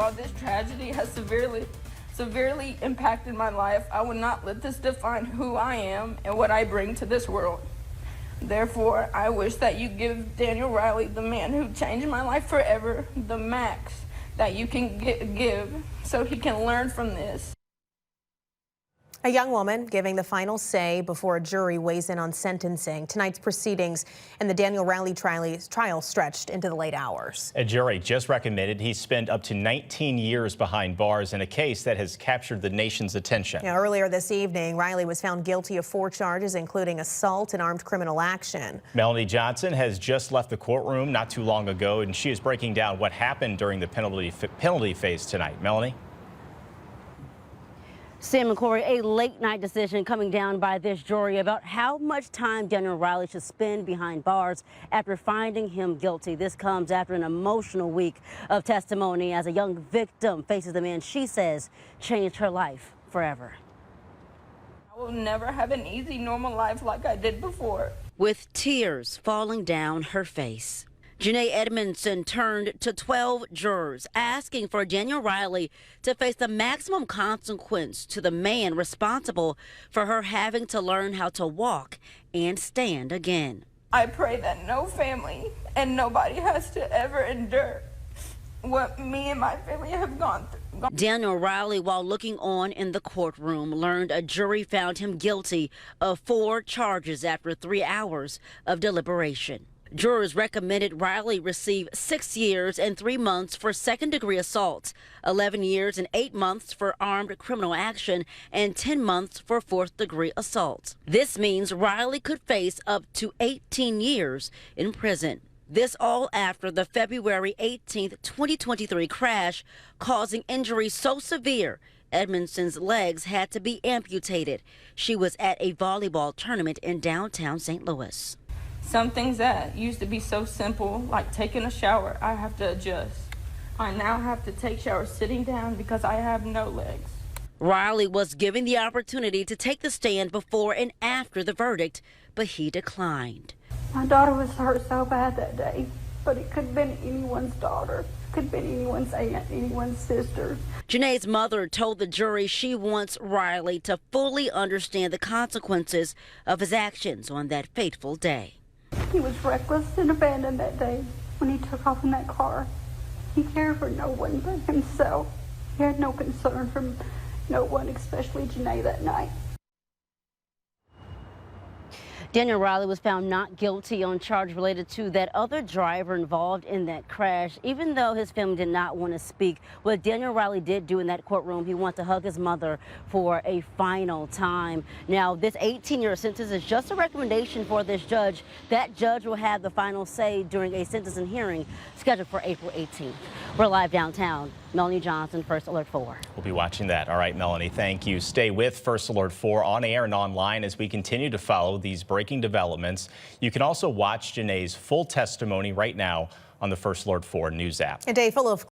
while this tragedy has severely impacted my life, I will not let this define who I am and what I bring to this world. Therefore, I wish that you give Daniel Riley, the man who changed my life forever, the max that you can give so he can learn from this. A young woman giving the final say before a jury weighs in on sentencing. Tonight's proceedings and the Daniel Riley trial stretched into the late hours. A jury just recommended he spend up to 19 years behind bars in a case that has captured the nation's attention. Now, earlier this evening, Riley was found guilty of 4 charges, including assault and armed criminal action. Melanie Johnson has just left the courtroom not too long ago, and she is breaking down what happened during the penalty phase tonight. Melanie? Sam and Corey, a late night decision coming down by this jury about how much time Daniel Riley should spend behind bars after finding him guilty. This comes after an emotional week of testimony as a young victim faces the man she says changed her life forever. I will never have an easy, normal life like I did before. With tears falling down her face, Janae Edmondson turned to 12 jurors asking for Daniel Riley to face the maximum consequence to the man responsible for her having to learn how to walk and stand again. I pray that no family and nobody has to ever endure what me and my family have gone through. Daniel Riley, while looking on in the courtroom, learned a jury found him guilty of 4 charges after 3 hours of deliberation. Jurors recommended Riley receive 6 years and 3 months for second-degree assault, 11 years and 8 months for armed criminal action, and 10 months for fourth-degree assault. This means Riley could face up to 18 years in prison. This all after the February 18, 2023 crash, causing injuries so severe Edmondson's legs had to be amputated. She was at a volleyball tournament in downtown St. Louis. Some things that used to be so simple, like taking a shower, I have to adjust. I now have to take showers sitting down because I have no legs. Riley was given the opportunity to take the stand before and after the verdict, but he declined. My daughter was hurt so bad that day, but it could have been anyone's daughter. It could have been anyone's aunt, anyone's sister. Janae's mother told the jury she wants Riley to fully understand the consequences of his actions on that fateful day. He was reckless and abandoned that day when he took off in that car. He cared for no one but himself. He had no concern for no one, especially Janae, that night. Daniel Riley was found not guilty on charge related to that other driver involved in that crash. Even though his family did not want to speak, what Daniel Riley did do in that courtroom, he wanted to hug his mother for a final time. Now, this 18-year sentence is just a recommendation for this judge. That judge will have the final say during a sentencing hearing scheduled for April 18th. We're live downtown. Melanie Johnson, First Alert 4. We'll be watching that. All right, Melanie, thank you. Stay with First Alert 4 on air and online as we continue to follow these breaking developments. You can also watch Janae's full testimony right now on the First Alert 4 news app. A day full of